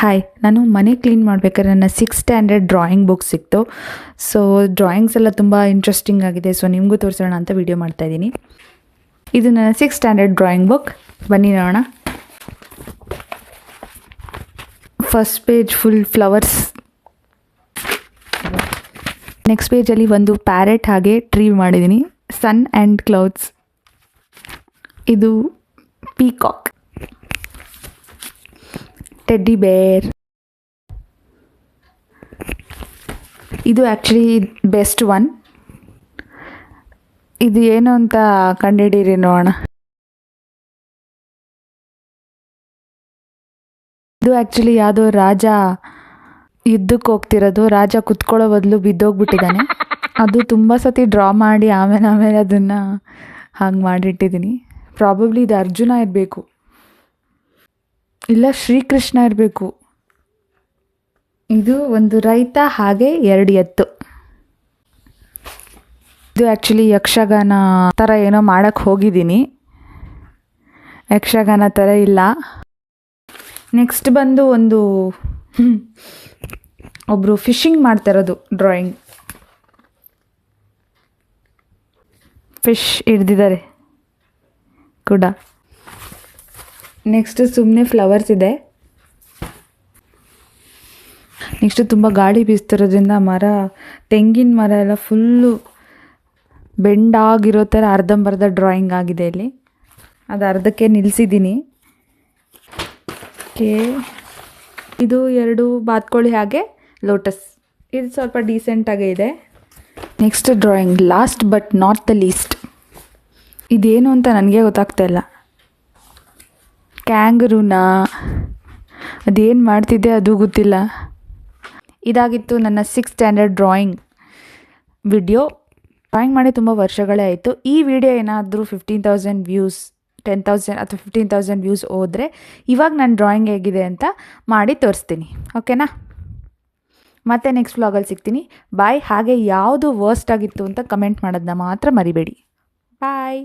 Hi, ನಾನು ಮನೆ clean ಮಾಡಬೇಕಾದ್ರೆ ನನ್ನ 6th ಸ್ಟ್ಯಾಂಡರ್ಡ್ ಡ್ರಾಯಿಂಗ್ ಬುಕ್ ಸಿಕ್ತು. ಸೊ ಡ್ರಾಯಿಂಗ್ಸ್ ಎಲ್ಲ ತುಂಬ ಇಂಟ್ರೆಸ್ಟಿಂಗ್ ಆಗಿದೆ. ಸೊ ನಿಮಗೂ ತೋರಿಸೋಣ ಅಂತ ವಿಡಿಯೋ ಮಾಡ್ತಾಯಿದ್ದೀನಿ. ಇದು ನನ್ನ 6th ಸ್ಟ್ಯಾಂಡರ್ಡ್ ಡ್ರಾಯಿಂಗ್ ಬುಕ್. ಬನ್ನಿ ನೋಡೋಣ. First page full flowers. Next ಪೇಜಲ್ಲಿ ಒಂದು ಪ್ಯಾರೆಟ್ ಹಾಗೆ ಟ್ರೀ ಮಾಡಿದ್ದೀನಿ. Sun and clouds. ಇದು ಪೀಕಾಕ್, ಟೆಡ್ಡಿ ಬೇರ್. ಇದು ಆ್ಯಕ್ಚುಲಿ ಬೆಸ್ಟ್ ಒನ್. ಇದು ಏನು ಅಂತ ಕಂಡುಹಿಡೀರಿ ನೋಡೋಣ. ಇದು ಆ್ಯಕ್ಚುಲಿ ಯಾವುದೋ ರಾಜ ಯುದ್ಧಕ್ಕೆ ಹೋಗ್ತಿರೋದು. ರಾಜ ಕುತ್ಕೊಳ್ಳೋ ಬದಲು ಬಿದ್ದೋಗ್ಬಿಟ್ಟಿದ್ದಾನೆ. ಅದು ತುಂಬ ಸತಿ ಡ್ರಾ ಮಾಡಿ ಆಮೇಲೆ ಅದನ್ನು ಹಾಗೆ ಮಾಡಿಟ್ಟಿದ್ದೀನಿ. ಪ್ರಾಬಬ್ಲಿ ಇದು ಅರ್ಜುನ ಇರಬೇಕು, ಇಲ್ಲ ಶ್ರೀಕೃಷ್ಣ ಇರಬೇಕು. ಇದು ಒಂದು ರೈತ ಹಾಗೆ 2 ಎತ್ತು. ಇದು ಆ್ಯಕ್ಚುಲಿ ಯಕ್ಷಗಾನ ಥರ ಏನೋ ಮಾಡೋಕ್ಕೆ ಹೋಗಿದ್ದೀನಿ. ಯಕ್ಷಗಾನ ಥರ ಇಲ್ಲ. ನೆಕ್ಸ್ಟ್ ಬಂದು ಒಬ್ಬರು ಫಿಶಿಂಗ್ ಮಾಡ್ತಾಯಿರೋದು ಡ್ರಾಯಿಂಗ್. ಫಿಶ್ ಹಿಡ್ದಿದ್ದಾರೆ ಕೂಡ. ನೆಕ್ಸ್ಟ್ ಸುಮ್ಮನೆ ಫ್ಲವರ್ಸ್ ಇದೆ. ನೆಕ್ಸ್ಟ್ ತುಂಬ ಗಾಳಿ ಬೀಸ್ತಿರೋದ್ರಿಂದ ತೆಂಗಿನ ಮರ ಎಲ್ಲ ಫುಲ್ಲು ಬೆಂಡಾಗಿರೋ ಥರ ಅರ್ಧಂಬರ್ಧ ಡ್ರಾಯಿಂಗ್ ಆಗಿದೆ ಇಲ್ಲಿ. ಅದು ಅರ್ಧಕ್ಕೆ ನಿಲ್ಲಿಸಿದ್ದೀನಿ. ಇದು 2 ಬಾತ್ಕೋಳಿ ಹಾಗೆ ಲೋಟಸ್. ಇದು ಸ್ವಲ್ಪ ಡೀಸೆಂಟಾಗೇ ಇದೆ. Next drawing, last but not the least. ಇದೇನು ಅಂತ ನನಗೆ ಗೊತ್ತಾಗ್ತಾ ಇಲ್ಲ. ಕ್ಯಾಂಗರೂನ ಅದೇನು ಮಾಡ್ತಿದ್ದೆ ಅದು ಗೊತ್ತಿಲ್ಲ. ಇದಾಗಿತ್ತು ನನ್ನ 6th standard drawing video. Drawing ಮಾಡಿ ತುಂಬ ವರ್ಷಗಳೇ ಆಯಿತು. ಈ ವಿಡಿಯೋ ಏನಾದರೂ 15,000 ವ್ಯೂಸ್, 10,000 ಅಥವಾ 15,000 ವ್ಯೂಸ್ ಹೋದರೆ ಇವಾಗ ನನ್ನ ಡ್ರಾಯಿಂಗ್ ಹೇಗಿದೆ ಅಂತ ಮಾಡಿ ತೋರಿಸ್ತೀನಿ. ಓಕೆನಾ? ಮತ್ತೆ ನೆಕ್ಸ್ಟ್ ವ್ಲಾಗಲ್ಲಿ ಸಿಗ್ತೀನಿ. ಬಾಯ್. ಹಾಗೆ ಯಾವುದು ವರ್ಸ್ಟ್ ಆಗಿತ್ತು ಅಂತ ಕಮೆಂಟ್ ಮಾಡೋದನ್ನ ಮಾತ್ರ ಮರಿಬೇಡಿ. ಬಾಯ್.